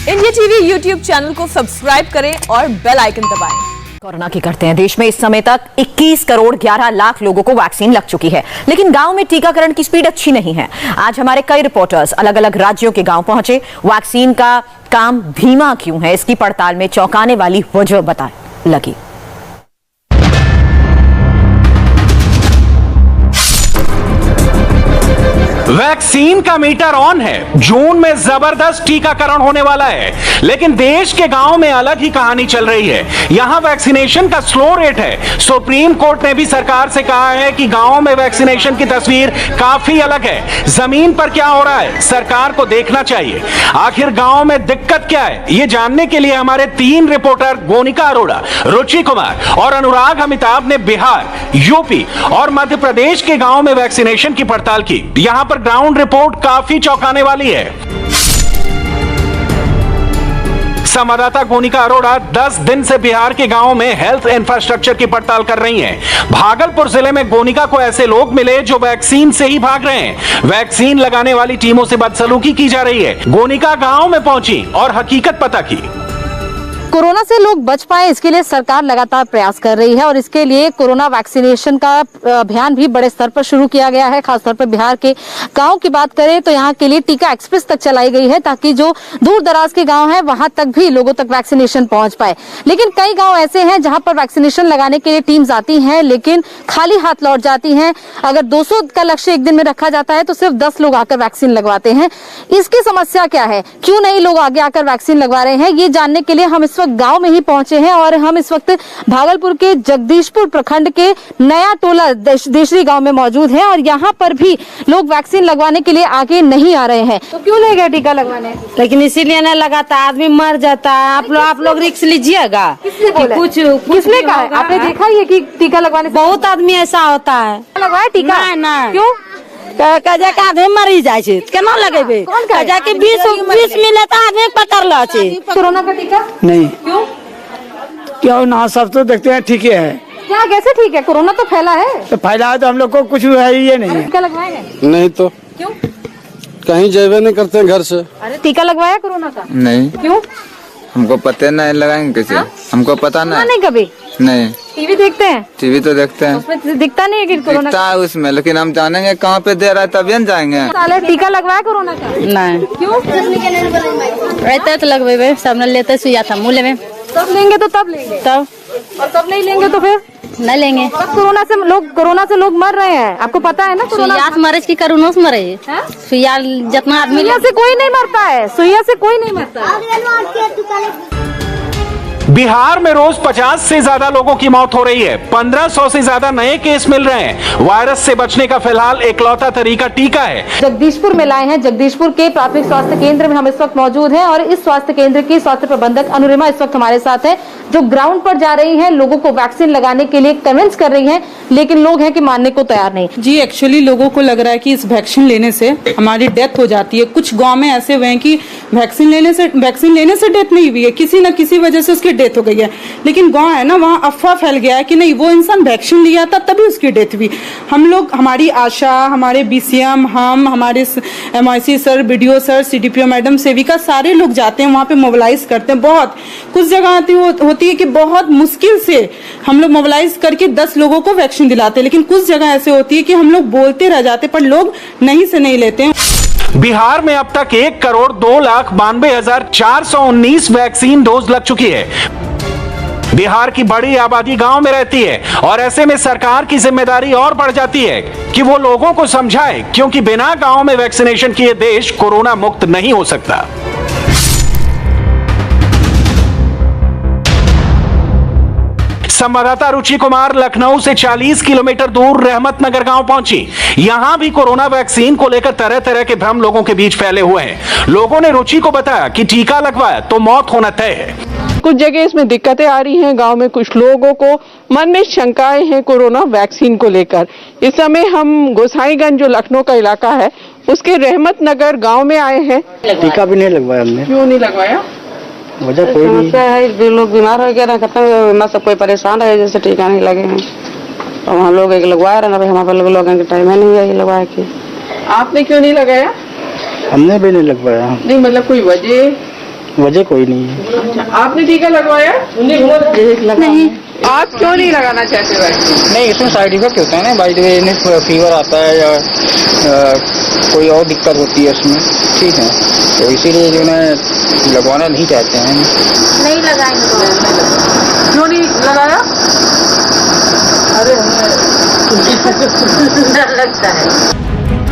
India TV YouTube channel को subscribe करें और बेल आइकन दबाएं। कोरोना की करते हैं। देश में इस समय तक 21 करोड़ 11 लाख लोगों को वैक्सीन लग चुकी है, लेकिन गांव में टीकाकरण की स्पीड अच्छी नहीं है। आज हमारे कई रिपोर्टर्स अलग अलग राज्यों के गांव पहुंचे। वैक्सीन का काम धीमा क्यों है, इसकी पड़ताल में चौंकाने वाली वजह बता लगी। वैक्सीन का मीटर ऑन है। जून में जबरदस्त टीकाकरण होने वाला है, लेकिन देश के गांव में अलग ही कहानी चल रही है। यहां वैक्सीनेशन का स्लो रेट है। सुप्रीम कोर्ट ने भी सरकार से कहा है कि गांव में वैक्सीनेशन की तस्वीर काफी अलग है। जमीन पर क्या हो रहा है, सरकार को देखना चाहिए। आखिर गांव में दिक्कत क्या है, ये जानने के लिए हमारे 3 रिपोर्टर गोनिका अरोड़ा, रुचि कुमार और अनुराग अमिताभ ने बिहार, यूपी और मध्य प्रदेश के गांव में वैक्सीनेशन की पड़ताल की। यहां पर ग्राउंड रिपोर्ट काफी चौंकाने वाली है। संवाददाता गोनिका अरोड़ा 10 दिन से बिहार के गांवों में हेल्थ इंफ्रास्ट्रक्चर की पड़ताल कर रही हैं। भागलपुर जिले में गोनिका को ऐसे लोग मिले जो वैक्सीन से ही भाग रहे हैं। वैक्सीन लगाने वाली टीमों से बदसलूकी की जा रही है। गोनिका गांव में पहुंची और हकीकत पता की। कोरोना से लोग बच पाए, इसके लिए सरकार लगातार प्रयास कर रही है और इसके लिए कोरोना वैक्सीनेशन का अभियान भी बड़े स्तर पर शुरू किया गया है। खासतौर पर बिहार के गांव की बात करें तो यहाँ के लिए टीका एक्सप्रेस तक चलाई गई है, ताकि जो दूर दराज के गांव हैं वहां तक भी लोगों तक वैक्सीनेशन पहुंच पाए। लेकिन कई गांव ऐसे हैं जहां पर वैक्सीनेशन लगाने के लिए टीम्स आती हैं, लेकिन खाली हाथ लौट जाती हैं। अगर 200 का लक्ष्य एक दिन में रखा जाता है तो सिर्फ 10 लोग आकर वैक्सीन लगवाते हैं। इसकी समस्या क्या है, क्यों नहीं लोग आगे आकर वैक्सीन लगवा रहे हैं, ये जानने के लिए हम इस वक्त गांव में ही पहुंचे हैं। और हम इस वक्त भागलपुर के जगदीशपुर प्रखंड के नया टोला देशरी गांव में मौजूद हैं और यहाँ पर भी लोग वैक्सीन लगवाने के लिए आगे नहीं आ रहे हैं। तो क्यों ले गए टीका लगवाने? लेकिन इसीलिए नहीं लगाता, आदमी मर जाता है। आप लोग रिस्क लीजिएगा। कुछ किसने कहा है? आपने देखा ही है कि टीका लगवाने बहुत आदमी ऐसा होता है। लगवाया टीका? नहीं। क्यों? कजा के आदमी मरी जाए छे, केना लगेबे? कजा के 20 मिले तो आदमी पकड़ ला छे। कोरोना का टीका नहीं। क्यों? क्यों ना, सब तो देखते हैं ठीक है। क्या कैसे ठीक है? कोरोना तो फैला है। तो फैला है तो हम लोग को कुछ है ये नहीं। टीका लगवाएंगे? नहीं तो क्यों? कहीं जेबे नहीं करते हैं घर से। अरे टीका लगवाया कोरोना का? नहीं। क्यों? हमको पता नहीं, लगाएंगे कैसे? हमको पता नहीं। कभी नहीं। टीवी देखते हैं? टीवी तो देखते हैं, उसमें दिखता नहीं है कि कोरोना दिखता है उसमें, लेकिन हम जानेंगे कहाँ पे दे रहा है तभी हम जाएंगे। साले टीका लगवाया कोरोना का? नहीं। क्यों? रहते तो लगवेबे, सामने लेते सुइया था मुँह में। तब लेंगे तो तब लेंगे, तब और तब नहीं लेंगे तो फिर नहीं लेंगे। तब कोरोना से लोग मर रहे हैं, आपको पता है ना? सुइया से मरे की करोना से मरे। सुइया जितना आदमी सुइया से कोई नहीं मरता है, सुइया से कोई नहीं मरता है। बिहार में रोज 50 से ज्यादा लोगों की मौत हो रही है। 1500 से ज्यादा नए केस मिल रहे हैं। वायरस से बचने का फिलहाल इकलौता तरीका टीका है। जगदीशपुर में लाए हैं। जगदीशपुर के प्राथमिक स्वास्थ्य केंद्र में हम इस वक्त मौजूद हैं और इस स्वास्थ्य केंद्र की स्वास्थ्य प्रबंधक अनुरिमा इस वक्त हमारे साथ है, जो ग्राउंड पर जा रही हैं, लोगों को वैक्सीन लगाने के लिए कन्विंस कर रही हैं, लेकिन लोग हैं कि मानने को तैयार नहीं। जी, एक्चुअली लोगों को लग रहा है कि इस वैक्सीन लेने से हमारी डेथ हो जाती है। कुछ गांव में ऐसे हुए हैं कि वैक्सीन लेने से डेथ नहीं हुई है, किसी न किसी वजह से उसकी डेथ हो गई है। लेकिन गांव है ना, वहाँ अफवाह फैल गया है कि नहीं, वो इंसान वैक्सीन लिया था तभी उसकी डेथ हुई। हम लोग, हमारी आशा, हमारे BCM, हमारे MIC sir, BDO sir, CDPO madam, सेविका, सारे लोग जाते हैं वहाँ पे, मोबिलाइज करते हैं। बहुत कुछ जगह होती है कि बहुत मुश्किल से हम लोग मोबिलाइज करके 10 लोगों को वैक्सीन दिलाते हैं, लेकिन कुछ जगह ऐसे होती है कि हम लोग बोलते रह जाते पर लोग नहीं से नहीं लेते हैं। बिहार में अब तक 1,02,92,419 वैक्सीन डोज लग चुकी है। बिहार की बड़ी आबादी गांव में रहती है और ऐसे में सरकार की जिम्मेदारी और बढ़ जाती है कि वो लोगों को समझाए, क्योंकि बिना गांव में वैक्सीनेशन किए देश कोरोना मुक्त नहीं हो सकता। संवाददाता रुचि कुमार लखनऊ से 40 किलोमीटर दूर रहमतनगर गांव पहुंची। यहां भी कोरोना वैक्सीन को लेकर तरह तरह के भ्रम लोगों के बीच फैले हुए हैं। लोगों ने रुचि को बताया कि टीका लगवाया तो मौत होना तय है। कुछ जगह इसमें दिक्कतें आ रही हैं। गांव में कुछ लोगों को मन में शंकाएं हैं कोरोना वैक्सीन को लेकर। इस समय हम गोसाईगंज, जो लखनऊ का इलाका है, उसके रहमतनगर गांव में आए हैं। टीका भी नहीं लगवाया हमने। क्यों नहीं लगवाया? वजह कोई नहीं है, लोग बीमार हो गए, खत्म, सब कोई परेशान है, जैसे टीका नहीं लगे हैं तो वहाँ लोग एक लगवाया रहे ना, भाई हमारे लोगों के टाइम है नहीं है लगवाया के। आपने क्यों नहीं लगाया? हमने भी नहीं लगवाया। नहीं, मतलब कोई वजह? वजह कोई नहीं है। आपने टीका लगवाया? नहीं। आप क्यों नहीं लगाना चाहते वैक्सीन? नहीं, इसमें साइड इफेक्ट होता है ना, बाई द वे फीवर आता है या कोई और दिक्कत होती है उसमें, ठीक है, तो इसीलिए जो है लगवाना नहीं चाहते हैं। नहीं लगाएंगे। क्यों नहीं लगाया? अरे डर लगता है।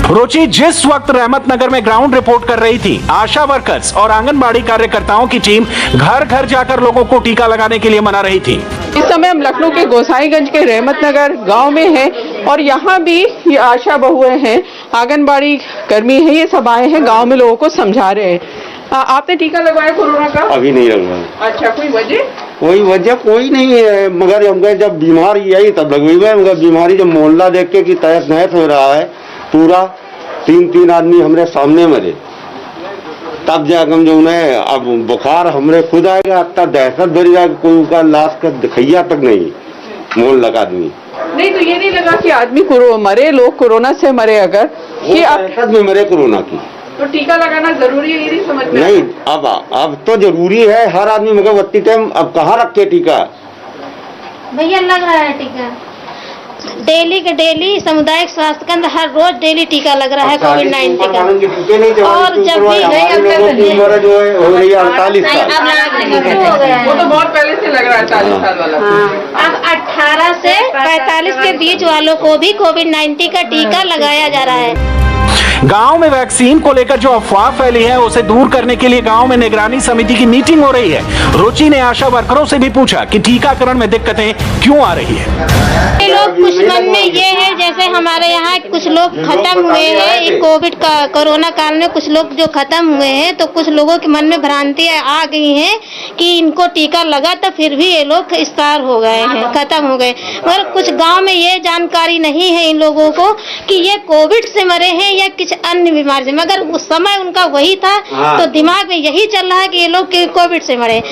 रुचि जिस वक्त रहमत नगर में ग्राउंड रिपोर्ट कर रही थी, आशा वर्कर्स और आंगनबाड़ी कार्यकर्ताओं की टीम घर घर जाकर लोगों को टीका लगाने के लिए मना रही थी। इस समय हम लखनऊ के गोसाईगंज के रहमत नगर गांव में हैं और यहाँ भी ये आशा बहुएं हैं, आंगनबाड़ी कर्मी हैं, ये सब आए हैं गांव में लोगों को समझा रहे हैं। आपने टीका लगवाया कोरोना का? अभी नहीं लगवाया। अच्छा, कोई वजह? कोई वजह कोई नहीं है, मगर हमको जब बीमारी आई तब लगवाई है। मगर बीमारी जब मोहल्ला देख के कि तहस नहस हो रहा है, पूरा 3 आदमी हमारे सामने मरे, तब जाकर हम जो है अब बुखार हमरे खुद आएगा, तब दहशत भरी जाएगा, कोई उनका लाश का दिखैया तक नहीं मोहल्ला का आदमी। नहीं तो ये नहीं लगा कि आदमी मरे, लोग कोरोना से मरे, अगर कि दहशत में मरे कोरोना की, तो टीका लगाना जरूरी है, ये नहीं समझ में? नहीं, अब तो जरूरी है हर आदमी, मगर वत्ती टाइम अब कहाँ रखे टीका? भैया लग रहा है टीका, डेली के डेली सामुदायिक स्वास्थ्य केंद्र हर रोज डेली टीका लग रहा है कोविड-19 का। और जब भी उम्र जो है हो रही है 48 साल, वो तो बहुत पहले से लग रहा है 40 साल वाला। अब 18 से 45 के बीच वालों को भी कोविड-19 का टीका लगाया जा रहा है। गांव में वैक्सीन को लेकर जो अफवाह फैली है उसे दूर करने के लिए गांव में निगरानी समिति की मीटिंग हो रही है। रुचि ने आशा वर्करों से भी पूछा कि टीकाकरण में दिक्कतें क्यों आ रही है। लोग कुछ मन में ये है, जैसे हमारे यहाँ कुछ लोग खत्म हुए हैं कोविड का कोरोना काल में, कुछ लोग जो खत्म हुए हैं, तो कुछ लोगों के मन में भ्रांति आ गई है कि इनको टीका लगा तो फिर भी ये लोग एक्सपायर हो गए हैं, खत्म हो गए। मगर कुछ गाँव में ये जानकारी नहीं है इन लोगों को कि ये कोविड से मरे हैं या किसी अन्य बीमारी से, मगर उस समय उनका वही था, तो दिमाग में यही चल रहा है कि ये लोग कोविड से मरे।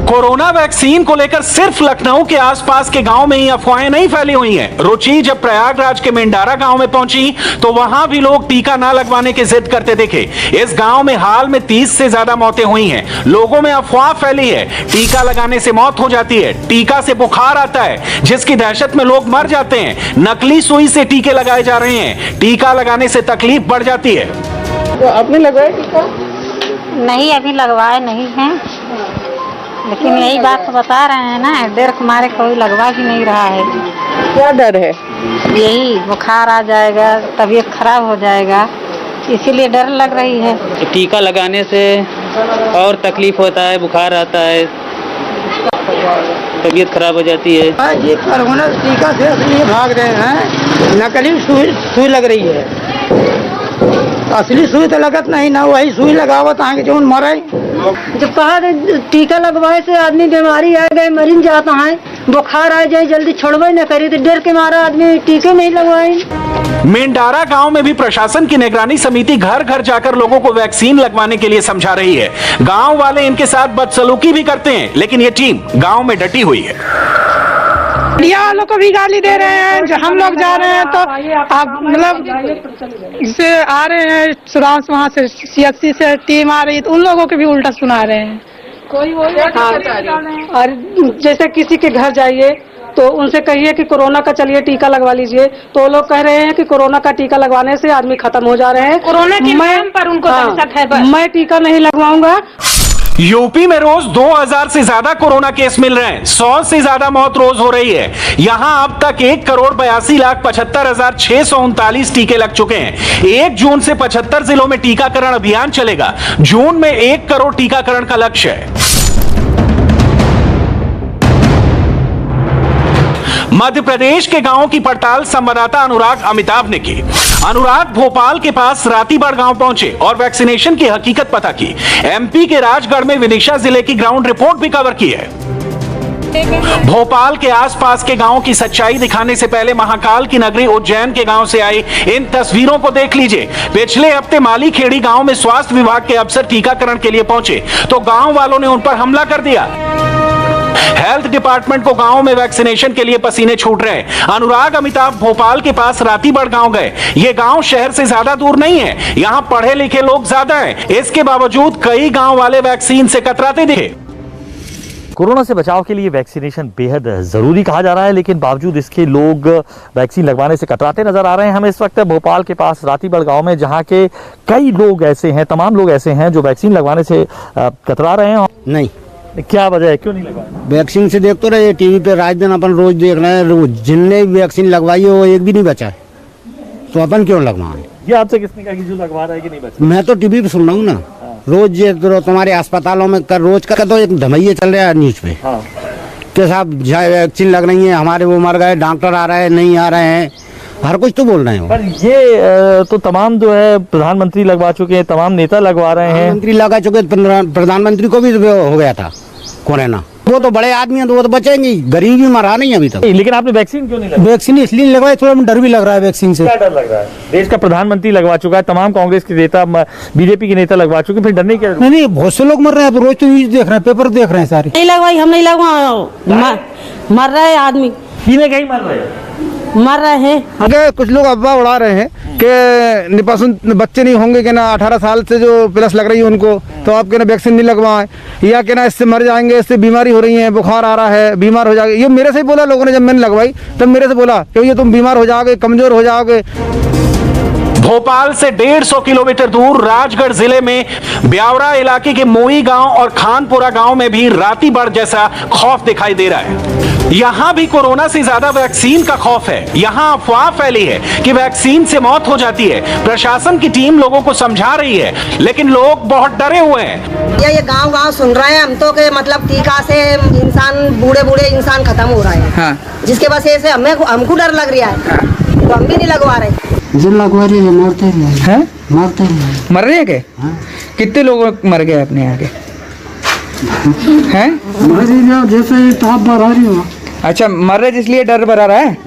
कोरोना वैक्सीन को लेकर सिर्फ लखनऊ के आसपास के गांव में ही अफवाहें नहीं फैली हुई हैं। रुचि जब प्रयागराज के मेंडारा गांव में पहुंची तो वहां भी लोग टीका ना लगवाने की जिद करते दिखे। इस गांव में हाल में 30 से ज्यादा मौतें हुई हैं। लोगों में अफवाह फैली है टीका लगाने से मौत हो जाती है, टीका से बुखार आता है, जिसकी दहशत में लोग मर जाते हैं। नकली सुई से टीके लगाए जा रहे हैं, टीका लगाने से तकलीफ बढ़ जाती है। तो आपने लगवाया टीका? नहीं, अभी लगवाए नहीं है, लेकिन यही बात तो बता रहे हैं ना, डर हमारे कोई लगवा ही नहीं रहा है। क्या डर है? यही बुखार आ जाएगा, तबीयत खराब हो जाएगा, इसीलिए डर लग रही है। टीका लगाने से और तकलीफ होता है, बुखार आता है, तबीयत खराब हो जाती है। ये कोरोना टीका से इसलिए भाग रहे हैं, नकली सुई लग रही है, असली सुई तो लगत नहीं ना, वही सुई लगावत आगे जो मरे। जब कहा टीका लगवाए से आदमी बीमारी आ गए मरीन जाता है, बुखार आ जाए जल्दी छोड़वे न करी, तो डर के मारा आदमी टीके नहीं लगवाए। मेंडारा गांव में भी प्रशासन की निगरानी समिति घर घर जाकर लोगों को वैक्सीन लगवाने के लिए समझा रही है। गांव वाले इनके साथ बदसलूकी भी करते हैं, लेकिन ये टीम गांव में डटी हुई है। मीडिया वालों को भी गाली दे रहे हैं, जो हम लोग जा रहे हैं तो आप मतलब जैसे आ रहे हैं सुरांस, वहाँ से CFC से टीम आ रही है, तो उन लोगों के भी उल्टा सुना रहे हैं। कोई और जैसे किसी के घर जाइए तो उनसे कहिए कि कोरोना का चलिए टीका लगवा लीजिए, तो वो लोग कह रहे हैं कि कोरोना का टीका लगवाने से आदमी खत्म हो जा रहे हैं। कोरोना के नाम पर उनको दहशत है। मैं टीका नहीं लगवाऊंगा। यूपी में रोज 2000 से ज्यादा कोरोना केस मिल रहे हैं, 100 से ज्यादा मौत रोज हो रही है। यहां अब तक 1,82,75,639 टीके लग चुके हैं। 1 जून से 75 जिलों में टीकाकरण अभियान चलेगा। जून में 1 करोड़ टीकाकरण का लक्ष्य है। मध्य प्रदेश के गांवों की पड़ताल संवाददाता अनुराग अमिताभ ने की। अनुराग भोपाल के पास रातीबाड़ गांव पहुंचे और वैक्सीनेशन की हकीकत पता की। MP के राजगढ़ में विदिशा जिले की ग्राउंड रिपोर्ट भी कवर की है। भोपाल के आसपास के गांवों की सच्चाई दिखाने से पहले महाकाल की नगरी उज्जैन के गांव से आई इन तस्वीरों को देख लीजिए। पिछले हफ्ते माली खेड़ी गांव में स्वास्थ्य विभाग के अफसर टीकाकरण के लिए पहुंचे तो गांव वालों ने उन पर हमला कर दिया। हेल्थ डिपार्टमेंट को गांव में वैक्सीनेशन के लिए पसीने छूट रहे हैं। अनुराग अमिताभ भोपाल के पास रातीबड़ गांव गए। ये गांव शहर से ज्यादा दूर नहीं है, यहाँ पढ़े लिखे लोग ज्यादा हैं। इसके बावजूद कई गांव वाले वैक्सीन से कतराते दिखे। कोरोना से बचाव के लिए वैक्सीनेशन बेहद जरूरी कहा जा रहा है, लेकिन बावजूद इसके लोग वैक्सीन लगवाने से कतराते नजर आ रहे हैं। हम इस वक्त भोपाल के पास रातीबड़ गांव में, जहां के कई लोग ऐसे हैं, तमाम लोग ऐसे हैं जो वैक्सीन लगवाने से कतरा रहे हैं। नहीं, क्या वजह है, क्यों नहीं लगवाए? वैक्सीन से देख तो रहे टीवी पे रात दिन अपन रोज देख रहे हैं, रोज जिनने भी वैक्सीन लगवाई है वो एक भी नहीं बचा है, तो अपन क्यों लगवाएं? ये आपसे किसने कहा कि जो लगवा रहा है कि नहीं बचा? मैं तो टीवी पे सुन रहा हूँ ना, रोज ये तुम्हारे अस्पतालों में रोज का तो एक धमैया चल रहा है न्यूज पे कि साहब वैक्सीन लग रही है, हमारे वो मर गए, डॉक्टर आ रहे हैं, नहीं आ रहे हैं, हर कुछ तो बोल रहे हैं। पर ये तो तमाम जो है प्रधानमंत्री लगवा चुके हैं, तमाम नेता लगवा रहे हैं। प्रधानमंत्री लगा चुके, प्रधानमंत्री को भी हो गया था कोरोना। वो तो बड़े आदमी हैं तो वो तो बचेंगे, गरीब भी मरा नहीं अभी तक। लेकिन आपने वैक्सीन क्यों नहीं लगाई? वैक्सीन इसलिए नहीं लगवाई, थोड़ा डर भी लग रहा है वैक्सीन से। क्या डर लग रहा है? देश का प्रधानमंत्री लगवा चुका है, तमाम कांग्रेस के नेता, बीजेपी के नेता लगवा चुके, फिर डरने क्या? नहीं, बहुत से लोग मर रहे हैं, रोज तो न्यूज देख रहे हैं, पेपर देख रहे हैं सारे। नहीं लगवाई, हम नहीं लगवा, मर रहे आदमी, पीने कहीं मर रहे हैं, मर रहे हैं। अगर कुछ लोग अफवाह उड़ा रहे हैं कि निपासुन बच्चे नहीं होंगे कि ना 18 साल से जो प्लस लग रही है उनको, तो आप ना वैक्सीन नहीं लगवाएं, या कि ना इससे मर जाएंगे, इससे बीमारी हो रही है, बुखार आ रहा है, बीमार हो जाएंगे। ये मेरे से ही बोला लोगों ने, जब मैंने लगवाई तब मेरे से बोला कि ये तुम बीमार हो जाओगे, कमजोर हो जाओगे। भोपाल से 150 किलोमीटर दूर राजगढ़ जिले में ब्यावरा इलाके के मोई गांव और खानपुरा गांव में भी रातीबड़ जैसा खौफ दिखाई दे रहा है। यहां भी कोरोना से ज्यादा वैक्सीन का खौफ है। यहां अफवाह फैली है कि वैक्सीन से मौत हो जाती है। प्रशासन की टीम लोगों को समझा रही है, लेकिन लोग बहुत डरे हुए हैं। ये गांव सुन रहे हैं हम तो कि मतलब टीका से इंसान, बूढ़े इंसान खत्म हो रहा है। हाँ। जिसके वजह से हमको डर लग रहा है, तो हम भी नहीं लगवा रहे। जो लगवा रही है मरते हैं, मरते हैं, मर रहे हैं के? कितने लोग मर गए अपने यहाँ के? हैं? जैसे ताप बढ़ा रही हो। अच्छा, मर रहे इसलिए डर बढ़ा रहा है?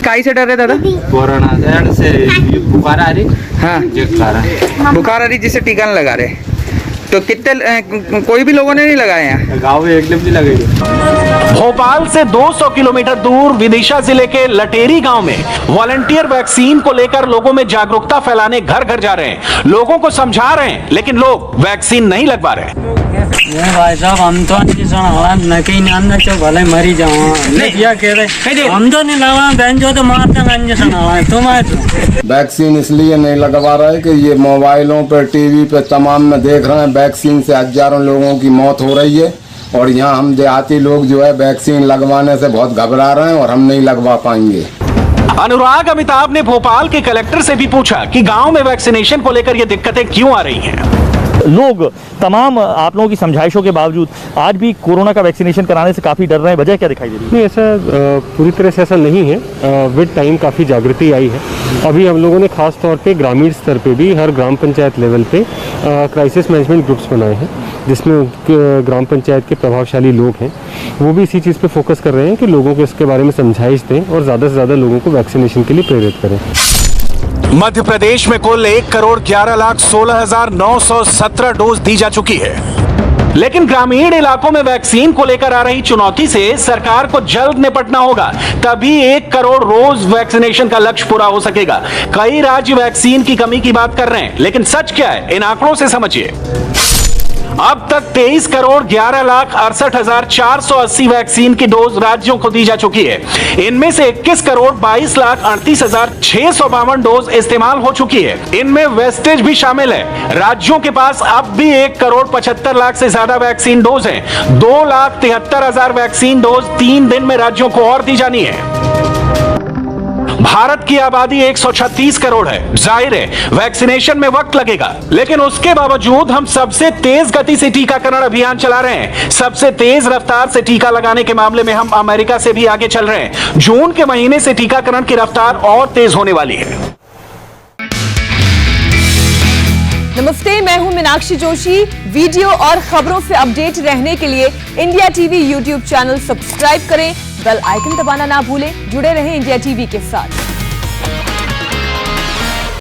काई से डर रहे दादा? कोरोना से बुखार आ रही। हाँ, बुखार आ रही जिससे टीका नहीं लगा रहे। तो कितने, कोई भी लोगों ने नहीं लगाए हैं? गाँव में एकदम नहीं लगे। भोपाल से 200 किलोमीटर दूर विदिशा जिले के लटेरी गांव में वॉलंटियर वैक्सीन को लेकर लोगों में जागरूकता फैलाने घर घर जा रहे हैं, लोगों को समझा रहे हैं, लेकिन लोग वैक्सीन नहीं लगवा रहे। भाई साहब, हम तो भले मरी जाओ, क्या कह रहे, हम तो नहीं लगवा, तो मारते वैक्सीन इसलिए नहीं लगवा रहे कि ये मोबाइलों पर, टीवी पे तमाम में देख रहे हैं वैक्सीन से हजारों लोगों की मौत हो रही है, और यहाँ हम देहाती लोग जो है वैक्सीन लगवाने से बहुत घबरा रहे हैं और हम नहीं लगवा पाएंगे। अनुराग अमिताभ ने भोपाल के कलेक्टर से भी पूछा कि गांव में वैक्सीनेशन को लेकर ये दिक्कतें क्यों आ रही हैं। लोग तमाम आप लोगों की समझाइशों के बावजूद आज भी कोरोना का वैक्सीनेशन कराने से काफ़ी डर रहे हैं, वजह क्या दिखाई दे रही है? नहीं, ऐसा पूरी तरह से ऐसा नहीं है। विद टाइम काफ़ी जागृति आई है। अभी हम लोगों ने खास तौर पे ग्रामीण स्तर पे भी हर ग्राम पंचायत लेवल पे क्राइसिस मैनेजमेंट ग्रुप्स बनाए हैं, जिसमें ग्राम पंचायत के प्रभावशाली लोग हैं, वो भी इसी चीज़ पे फोकस कर रहे हैं कि लोगों को इसके बारे में समझाइश दें और ज़्यादा से ज़्यादा लोगों को वैक्सीनेशन के लिए प्रेरित करें। मध्य प्रदेश में कुल 1,11,16,917 डोज दी जा चुकी है, लेकिन ग्रामीण इलाकों में वैक्सीन को लेकर आ रही चुनौती से सरकार को जल्द निपटना होगा, तभी 1 करोड़ रोज वैक्सीनेशन का लक्ष्य पूरा हो सकेगा। कई राज्य वैक्सीन की कमी की बात कर रहे हैं, लेकिन सच क्या है, इन आंकड़ों से समझिए। अब तक 23,11,68,480 वैक्सीन की डोज राज्यों को दी जा चुकी है। इनमें से 21,22,38,652 डोज इस्तेमाल हो चुकी है। इनमें वेस्टेज भी शामिल है। राज्यों के पास अब भी 1,75,00,000 से ज्यादा वैक्सीन डोज हैं। 2,73,000 वैक्सीन डोज 3 दिन में राज्यों को और दी जानी है। भारत की आबादी 136 करोड़ है। जाहिर है वैक्सीनेशन में वक्त लगेगा, लेकिन उसके बावजूद हम सबसे तेज गति से टीकाकरण अभियान चला रहे हैं। सबसे तेज रफ्तार से टीका लगाने के मामले में हम अमेरिका से भी आगे चल रहे हैं। जून के महीने से टीकाकरण की रफ्तार और तेज होने वाली है। नमस्ते, मैं हूं मीनाक्षी जोशी। वीडियो और खबरों से अपडेट रहने के लिए India TV YouTube channel subscribe करें, बेल आइकन दबाना ना भूलें। जुड़े रहें इंडिया टीवी के साथ।